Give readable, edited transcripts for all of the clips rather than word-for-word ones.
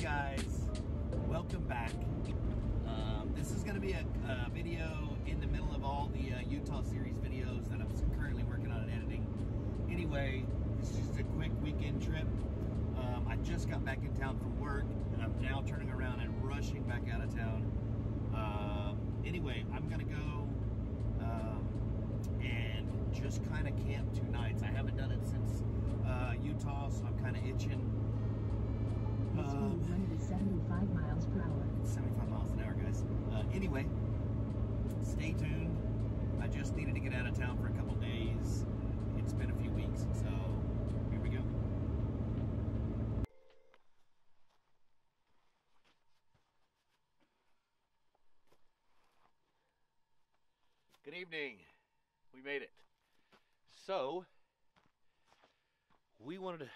guys, welcome back. This is going to be a video in the middle of all the Utah series videos that I'm currently working on and editing. Anyway, it's just a quick weekend trip. I just got back in town from work, and I'm now turning around and rushing back out of town. Anyway, I'm going to go and just kind of camp 2 nights. I haven't done it since Utah, so I'm kind of itching. The speed limit is 75 miles per hour. 75 miles an hour, guys. Anyway, stay tuned. I just needed to get out of town for a couple days. It's been a few weeks, so here we go. Good evening. We made it. So, we wanted to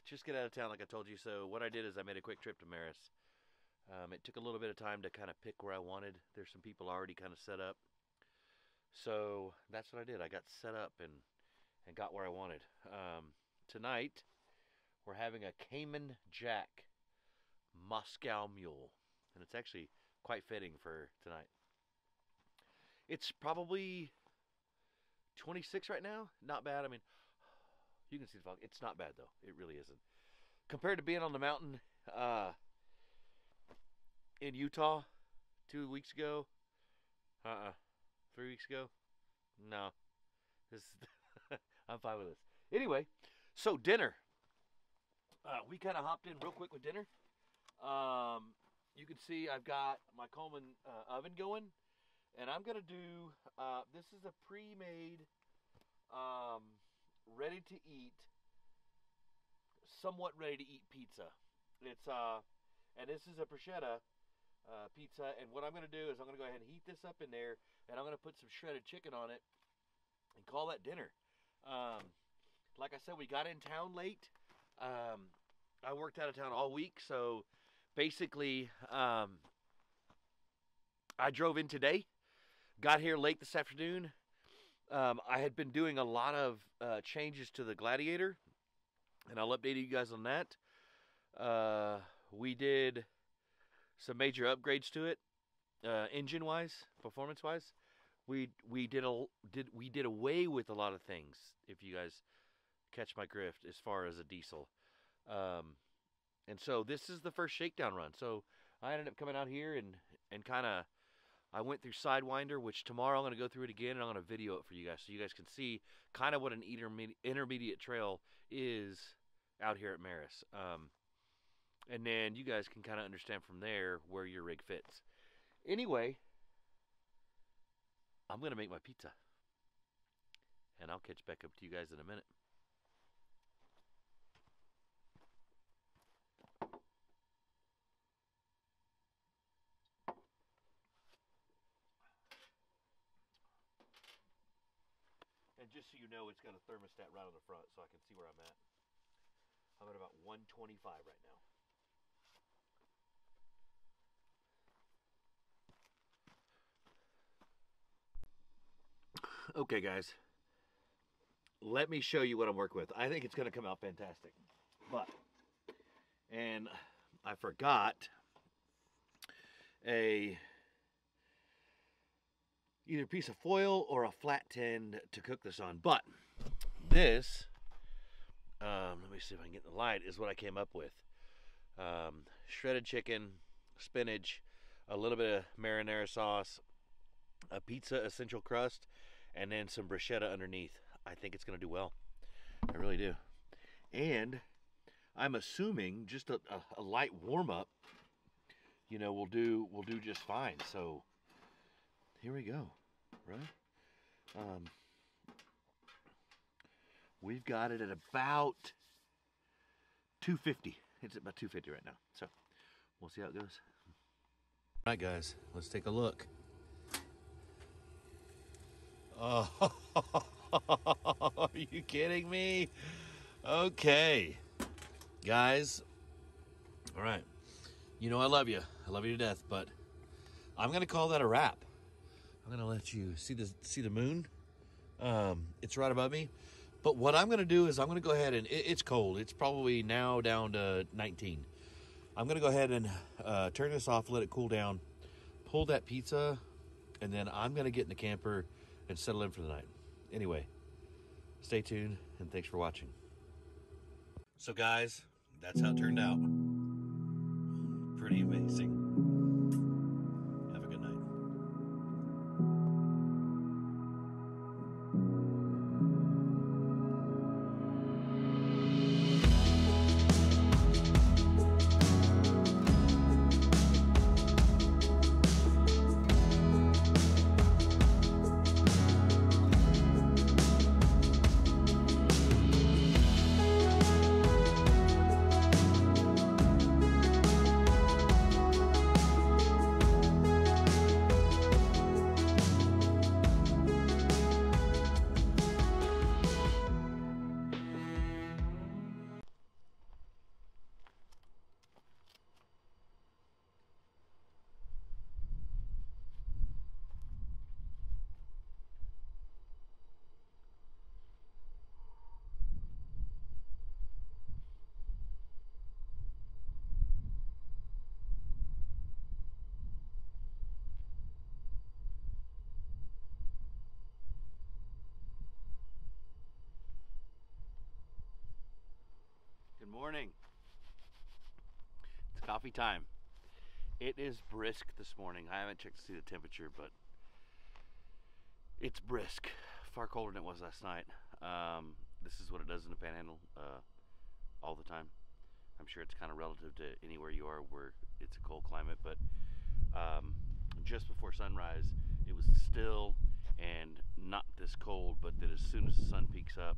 just get out of town like I told you. So what I did is I made a quick trip to Merus. It took a little bit of time to kind of pick where I wanted. There's some people already kind of set up. So that's what I did. I got set up and got where I wanted. Tonight, we're having a Cayman Jack Moscow Mule. And it's actually quite fitting for tonight. It's probably 26 right now. Not bad. I mean, you can see the fog. It's not bad, though. It really isn't. Compared to being on the mountain in Utah 2 weeks ago. 3 weeks ago. No. This I'm fine with this. Anyway, so dinner. We kind of hopped in real quick with dinner. You can see I've got my Coleman oven going. And I'm going to do, this is a pre-made, ready-to-eat, somewhat ready-to-eat pizza. It's, and this is a bruschetta pizza. And what I'm going to do is I'm going to go ahead and heat this up in there. And I'm going to put some shredded chicken on it and call that dinner. Like I said, we got in town late. I worked out of town all week. So basically, I drove in today. Got here late this afternoon. I had been doing a lot of changes to the Gladiator, and I'll update you guys on that. We did some major upgrades to it, engine-wise, performance-wise. We did away with a lot of things, if you guys catch my drift, as far as a diesel. And so this is the first shakedown run. So I ended up coming out here and kind of, I went through Sidewinder, which tomorrow I'm going to go through it again, and I'm going to video it for you guys so you guys can see kind of what an intermediate trail is out here at Merus. And then you guys can kind of understand from there where your rig fits. Anyway, I'm going to make my pizza, and I'll catch back up to you guys in a minute. And just so you know, it's got a thermostat right on the front, so I can see where I'm at. I'm at about 125 right now. Okay, guys. Let me show you what I'm working with. I think it's going to come out fantastic. But, and I forgot either a piece of foil or a flat tin to cook this on. But this, let me see if I can get the light, is what I came up with. Shredded chicken, spinach, a little bit of marinara sauce, a pizza essential crust, and then some bruschetta underneath. I think it's going to do well. I really do. And I'm assuming just a light warm-up, you know, will do just fine. So here we go, right? We've got it at about 250. It's at about 250 right now. So we'll see how it goes. All right, guys, let's take a look. Oh, are you kidding me? Okay, guys. All right. You know I love you. I love you to death, but I'm gonna call that a wrap. I'm gonna let you see the moon. It's right above me. But what I'm gonna do is I'm gonna go ahead and it's cold. It's probably now down to 19. I'm going to go ahead and turn this off, let it cool down, pull that pizza, and then I'm going to get in the camper and settle in for the night. Anyway, stay tuned, and thanks for watching. So guys, that's how it turned out. Pretty amazing. Have a good night. Good morning. It's coffee time. It is brisk this morning. I haven't checked to see the temperature, but it's brisk. Far colder than it was last night. This is what it does in the Panhandle all the time. I'm sure it's kind of relative to anywhere you are where it's a cold climate, but just before sunrise, it was still and not this cold, but that as soon as the sun peaks up,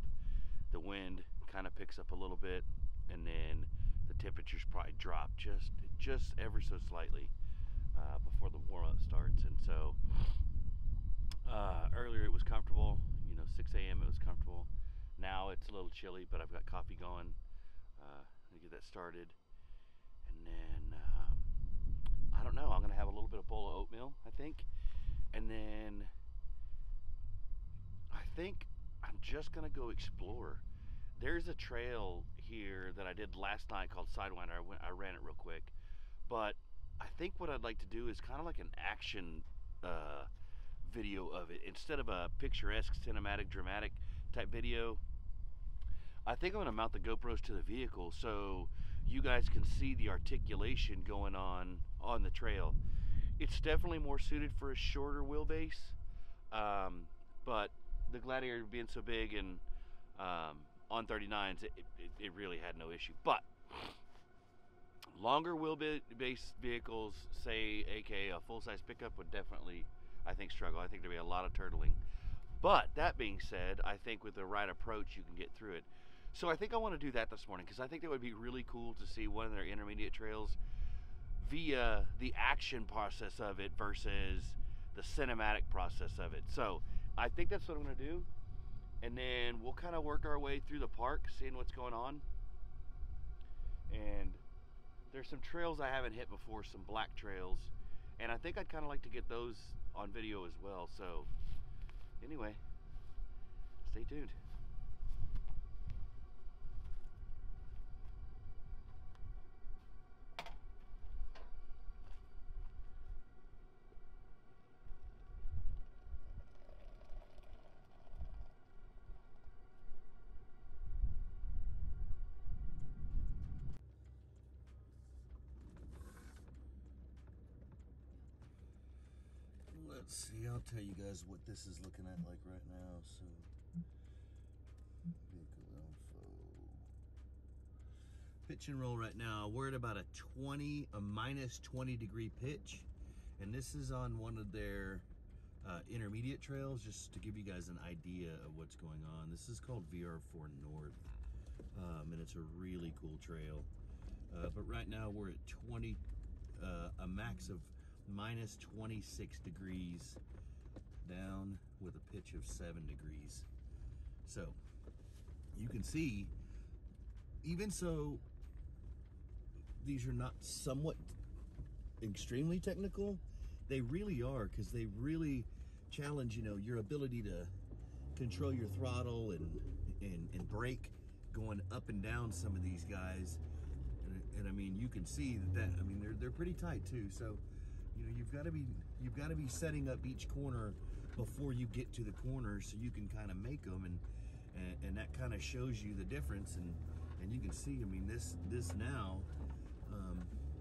the wind kind of picks up a little bit, and then the temperatures probably drop just ever so slightly before the warm-up starts. And so earlier it was comfortable, 6 a.m. it was comfortable. Now it's a little chilly, but I've got coffee going to get that started, and then I don't know, I'm gonna have a little bit of bowl of oatmeal, I think, and then I think I'm just gonna go explore. There's a trail here that I did last night called Sidewinder. I ran it real quick, but I think what I'd like to do is kind of like an action video of it. Instead of a picturesque, cinematic, dramatic type video, I think I'm gonna mount the GoPros to the vehicle so you guys can see the articulation going on the trail. It's definitely more suited for a shorter wheelbase, but the Gladiator being so big and on 39s, it really had no issue. But longer wheelbase vehicles, say aka a full-size pickup, would definitely, I think, struggle. I think there'd be a lot of turtling. But that being said, I think with the right approach you can get through it. So I think I want to do that this morning, because I think that would be really cool to see one of their intermediate trails via the action process of it versus the cinematic process of it. So I think that's what I'm going to do, and then we'll kind of work our way through the park, seeing what's going on. And there's some trails I haven't hit before, some black trails, and I think I'd kind of like to get those on video as well. So anyway, stay tuned. Let's see, I'll tell you guys what this is looking at like right now. So, vehicle info. Pitch and roll right now, we're at about a minus 20 degree pitch. And this is on one of their intermediate trails, just to give you guys an idea of what's going on. This is called VR4 North, and it's a really cool trail. But right now we're at a max of minus 26 degrees down with a pitch of 7 degrees. So you can see, even so, these are not somewhat extremely technical. They really are, because they really challenge, your ability to control your throttle and brake going up and down some of these guys. And I mean, you can see that I mean, they're pretty tight too. So, you know, you've got to be setting up each corner before you get to the corner, so you can kind of make them, and that kind of shows you the difference. And you can see, I mean, this now,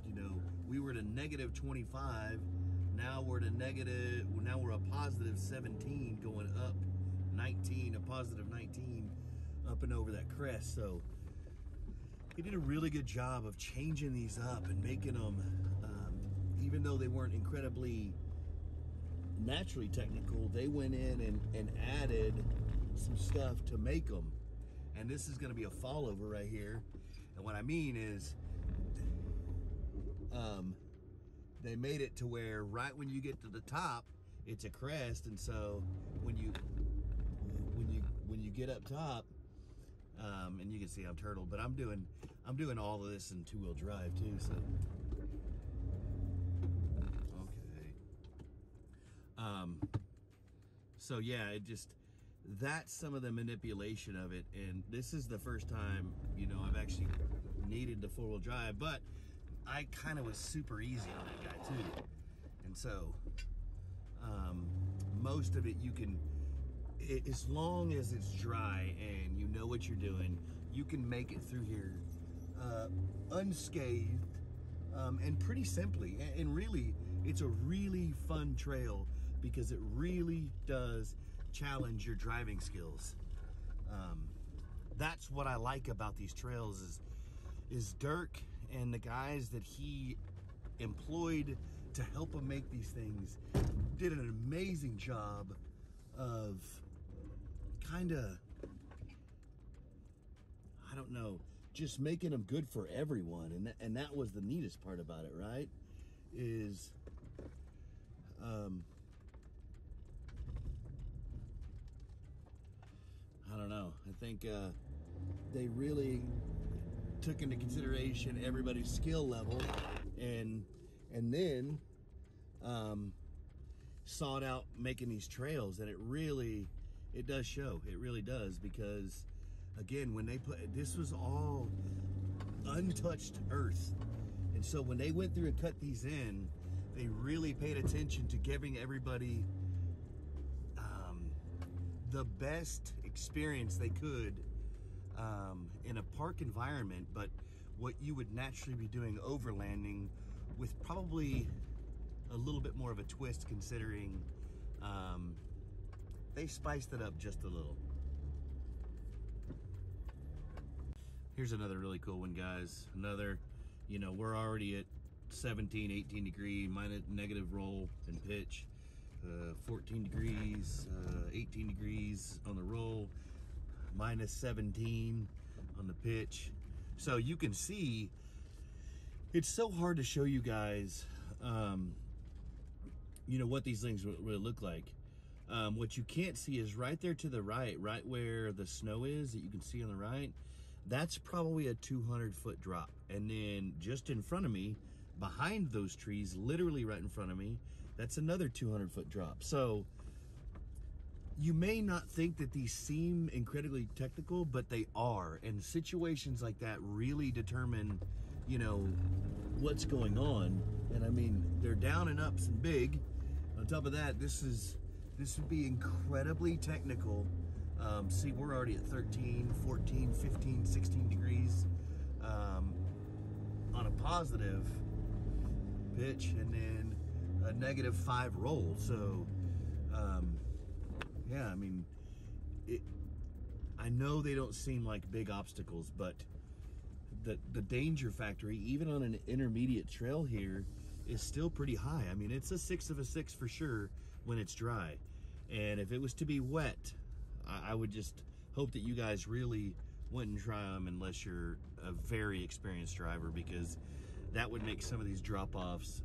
you know, we were at a negative 25. Now we're a positive 17, going up 19, a positive 19 up and over that crest. So he did a really good job of changing these up and making them, even though they weren't incredibly naturally technical, they went in and added some stuff to make them. And this is going to be a fallover right here. And what I mean is, they made it to where right when you get to the top, it's a crest, and so when you get up top, and you can see I'm turtle, but I'm doing all of this in two-wheel drive too. So okay. So yeah, that's some of the manipulation of it, and this is the first time, you know, I've actually needed the four-wheel drive, but I kind of was super easy on that guy too. And so most of it you can, as long as it's dry and you know what you're doing, you can make it through here unscathed, and pretty simply. And really, it's a really fun trail because it really does challenge your driving skills. That's what I like about these trails is Dirk and the guys that he employed to help him make these things did an amazing job of kind of, I don't know, just making them good for everyone. And that was the neatest part about it, right? Is I don't know, I think they really took into consideration everybody's skill level, and then sought out making these trails. And it does show, it really does, because again, when they this was all untouched earth, and so when they went through and cut these in, they really paid attention to giving everybody the best experience they could in a park environment, but what you would naturally be doing overlanding with probably a little bit more of a twist, considering they spiced it up just a little. Here's another really cool one, guys. Another, you know, we're already at 17, 18 degree, minus negative roll and pitch, 14 degrees, 18 degrees on the roll, minus 17 on the pitch. So you can see, it's so hard to show you guys, you know, what these things really look like. What you can't see is right there to the right where the snow is that you can see on the right. That's probably a 200-foot drop. And then just in front of me, behind those trees, literally right in front of me, that's another 200-foot drop. So you may not think that these seem incredibly technical, but they are. And situations like that really determine, you know, what's going on. And I mean, they're down and ups and big. On top of that, this would be incredibly technical. See, we're already at 13, 14, 15, 16 degrees on a positive pitch, and then a -5 roll. So yeah, I mean, I know they don't seem like big obstacles, but the danger factor, even on an intermediate trail here, is still pretty high. I mean, it's a 6 of a 6 for sure when it's dry. And if it was to be wet, I would just hope that you guys really wouldn't try them unless you're a very experienced driver, because that would make some of these drop-offs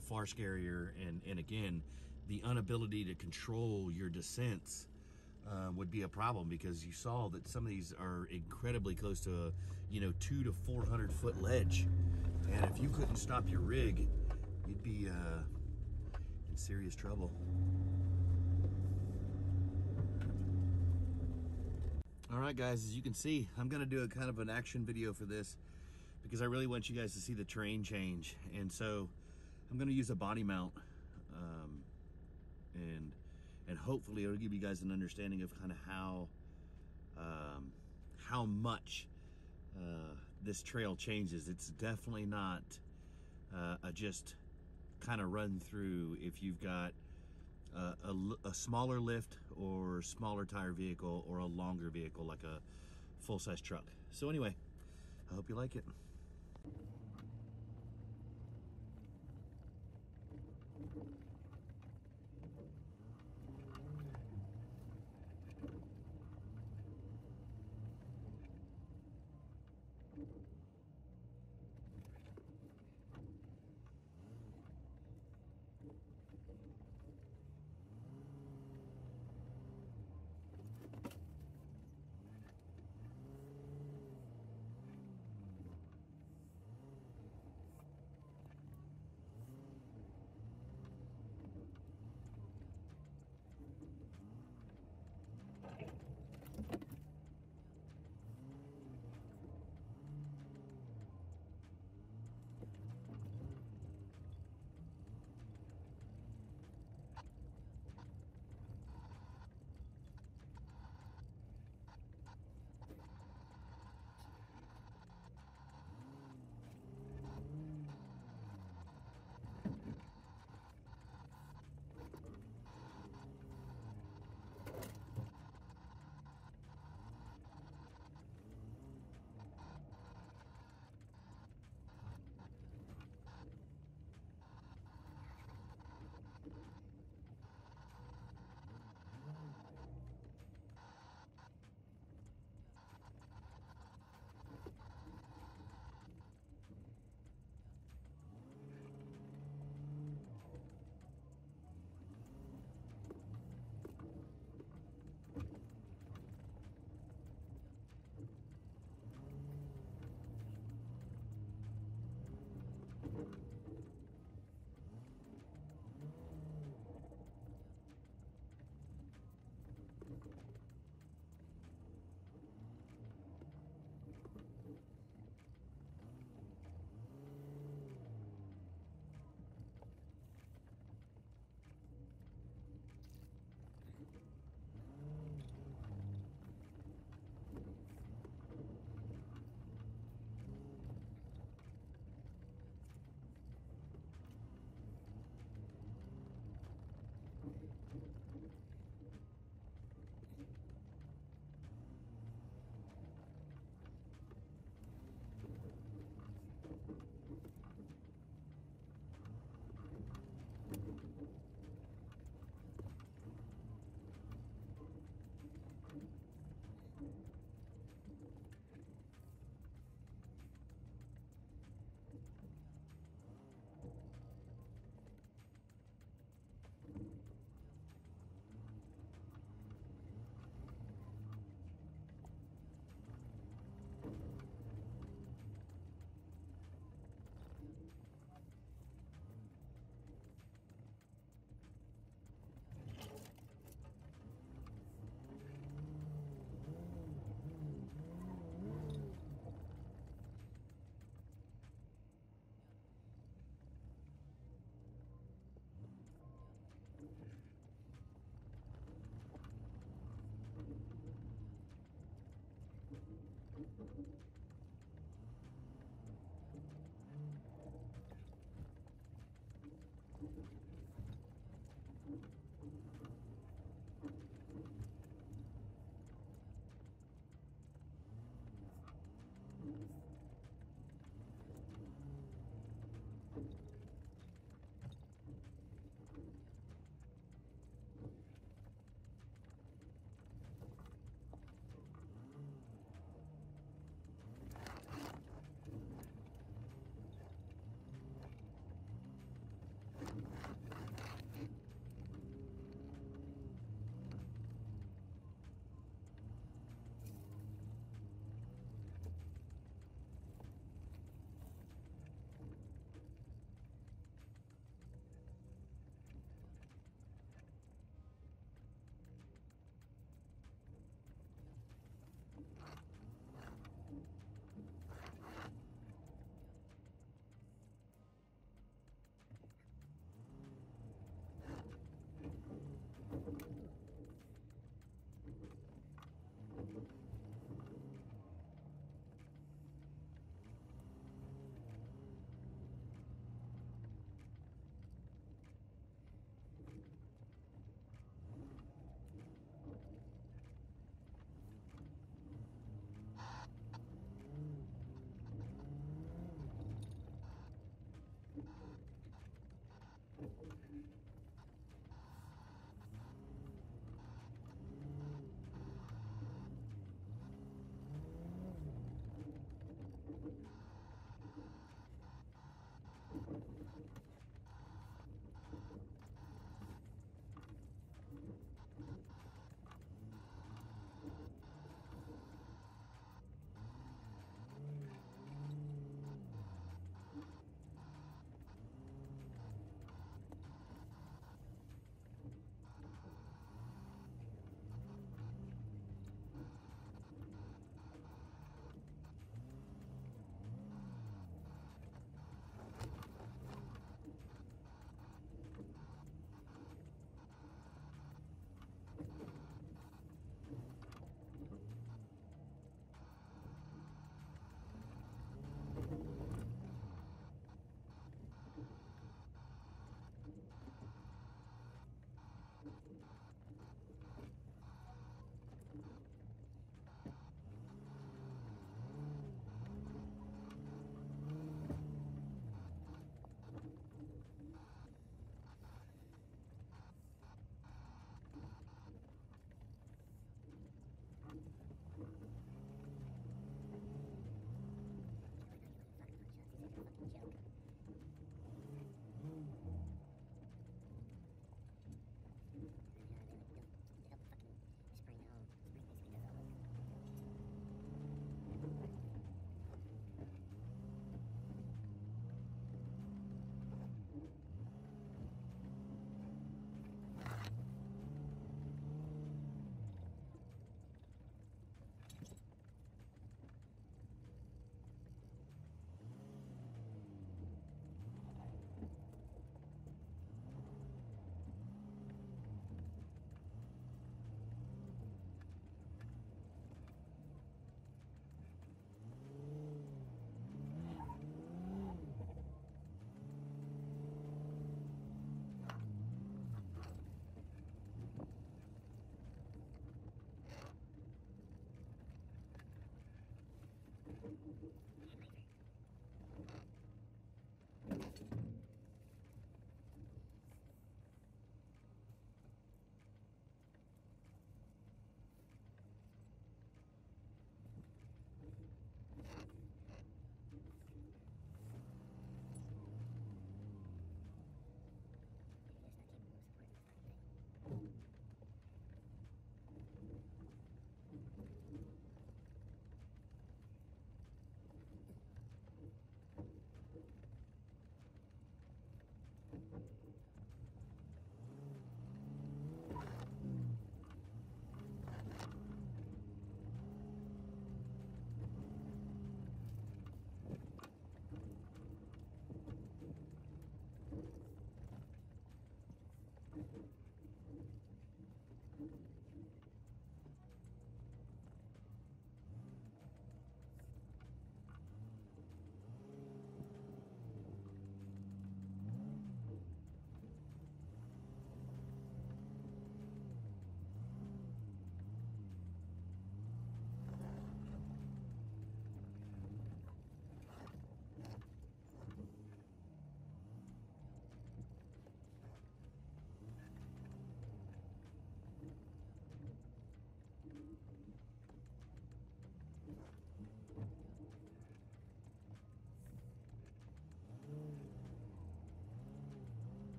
far scarier. And again, the inability to control your descents would be a problem, because you saw that some of these are incredibly close to a, you know, 200 to 400 foot ledge. And if you couldn't stop your rig, you'd be in serious trouble. All right, guys, as you can see, I'm gonna do a kind of an action video for this, because I really want you guys to see the terrain change. And so I'm going to use a body mount, and hopefully it'll give you guys an understanding of kind of how much this trail changes. It's definitely not a just kind of run through if you've got a smaller lift or smaller tire vehicle or a longer vehicle like a full-size truck. So anyway, I hope you like it.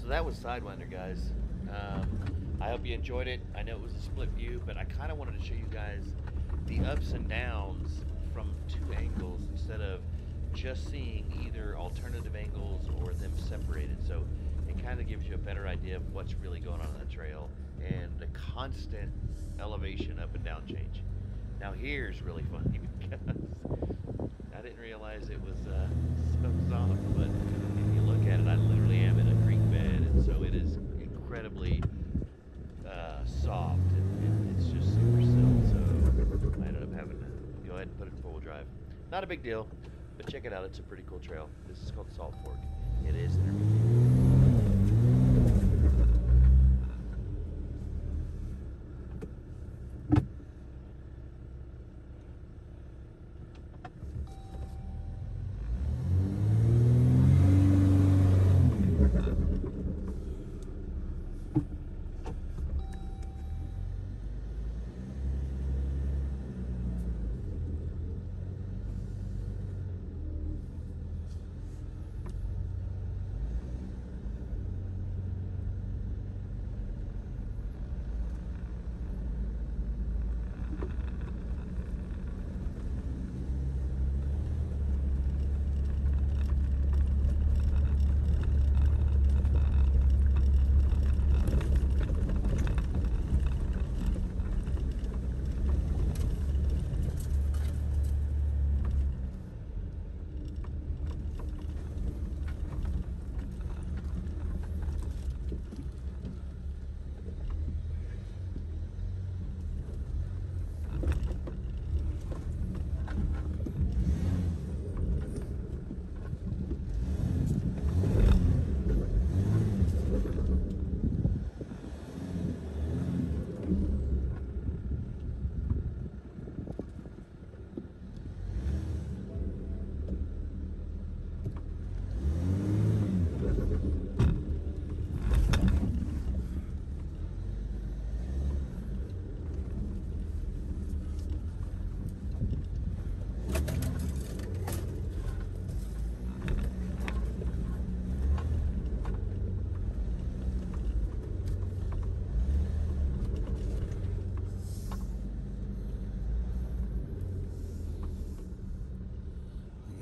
So that was Sidewinder, guys. I hope you enjoyed it. I know it was a split view, but I kind of wanted to show you guys the ups and downs from two angles instead of just seeing either alternative angles or them separated. So it kind of gives you a better idea of what's really going on the trail and the constant elevation up and down change. Now here's really funny because I didn't realize it was so soft, but if you look at it, I literally am in a creek bed, and so it is incredibly soft, and it's just super silty, so I ended up having to go ahead and put it in 4-wheel drive. Not a big deal, but check it out, it's a pretty cool trail. This is called Salt Fork. It is intermediate.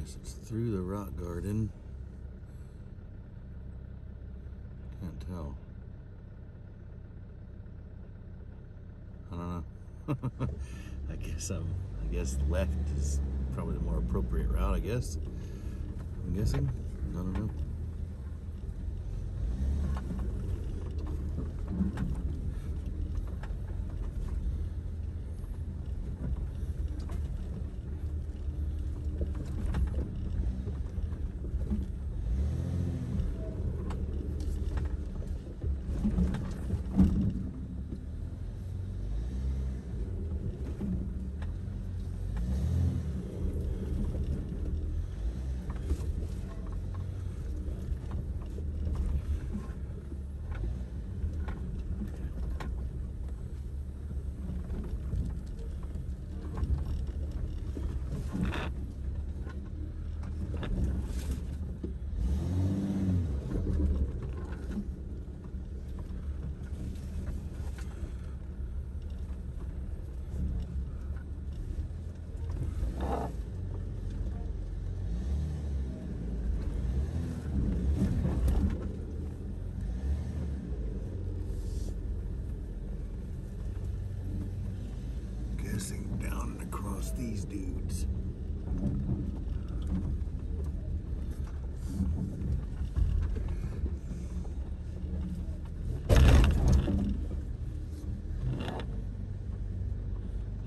Guess it's through the rock garden. Can't tell. I don't know. I guess left is probably the more appropriate route, I guess. I'm guessing. I don't know. Down and across these dudes.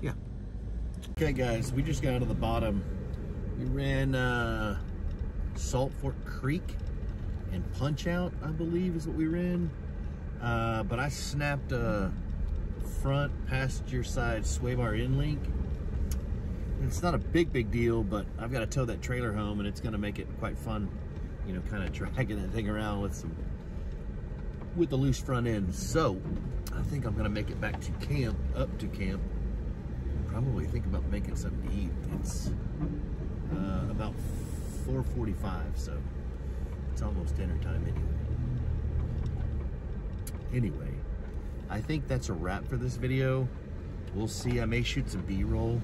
Yeah. Okay guys, we just got to the bottom. We ran Salt Fork Creek and Punch Out, I believe is what we ran. But I snapped a front passenger side sway bar in link. It's not a big deal, but I've got to tow that trailer home, and it's going to make it quite fun, you know, kind of dragging that thing around with the loose front end. So I think I'm going to make it back to camp, up to camp. Probably think about making something to eat. It's about 4:45, so it's almost dinner time anyway. I think that's a wrap for this video. We'll see. I may shoot some B-roll.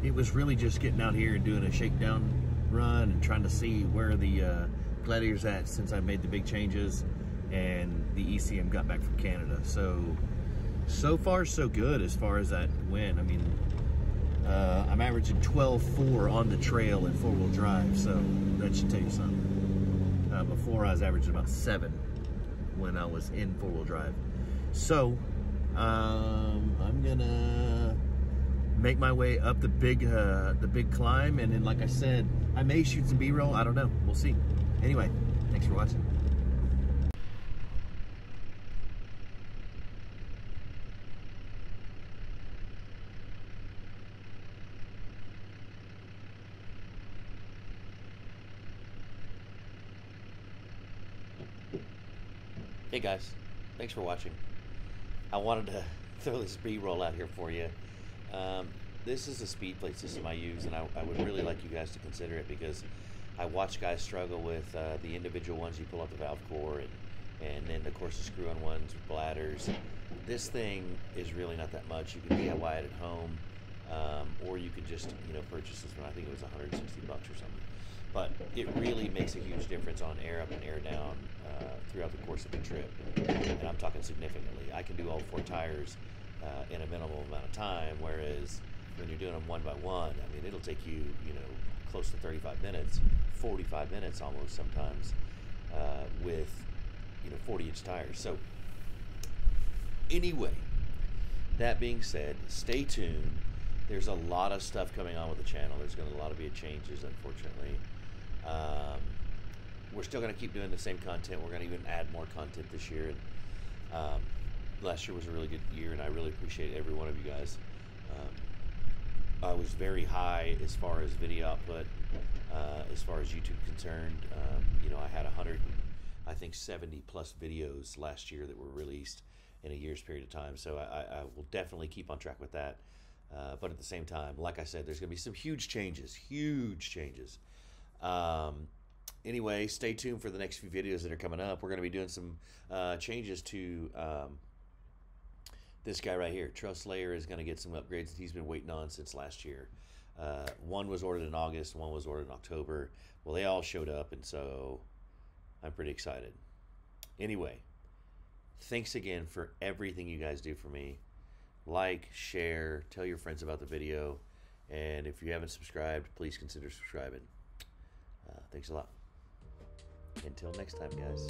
It was really just getting out here and doing a shakedown run and trying to see where the Gladiator's at since I made the big changes and the ECM got back from Canada. So far so good as far as that went. I mean, I'm averaging 12.4 on the trail in four-wheel drive, so that should tell you something. Before I was averaging about 7 when I was in four-wheel drive. So I'm gonna make my way up the big climb, and then, like I said, I may shoot some B-roll. I don't know. We'll see. Anyway, thanks for watching. Hey guys, thanks for watching. I wanted to throw this B-roll out here for you. This is a speed plate system I use, and I would really like you guys to consider it, because I watch guys struggle with the individual ones you pull out the valve core, and then of course the screw-on ones with bladders. This thing is really not that much. You can DIY it at home, or you could just, you know, purchase this one. I think it was 160 bucks or something. But it really makes a huge difference on air up and air down throughout the course of the trip, and I'm talking significantly. I can do all 4 tires in a minimal amount of time, whereas when you're doing them one by one, I mean, it'll take you, you know, close to 35 minutes, 45 minutes almost sometimes, with, you know, 40-inch tires. So anyway, that being said, stay tuned. There's a lot of stuff coming on with the channel. There's going to be a lot of changes, unfortunately. We're still going to keep doing the same content. We're going to even add more content this year. And last year was a really good year, and I really appreciate every one of you guys. I was very high as far as video output, as far as YouTube concerned. You know, I had 170 plus videos last year that were released in a year's period of time. So I will definitely keep on track with that. But at the same time, like I said, there's going to be some huge changes. Anyway, stay tuned for the next few videos that are coming up. We're going to be doing some changes to this guy right here. Truss Layer is going to get some upgrades that he's been waiting on since last year. One was ordered in August, one was ordered in October. Well, they all showed up, and so I'm pretty excited. Anyway, thanks again for everything you guys do for me. Like, share, tell your friends about the video, and if you haven't subscribed, please consider subscribing. Thanks a lot. Until next time, guys.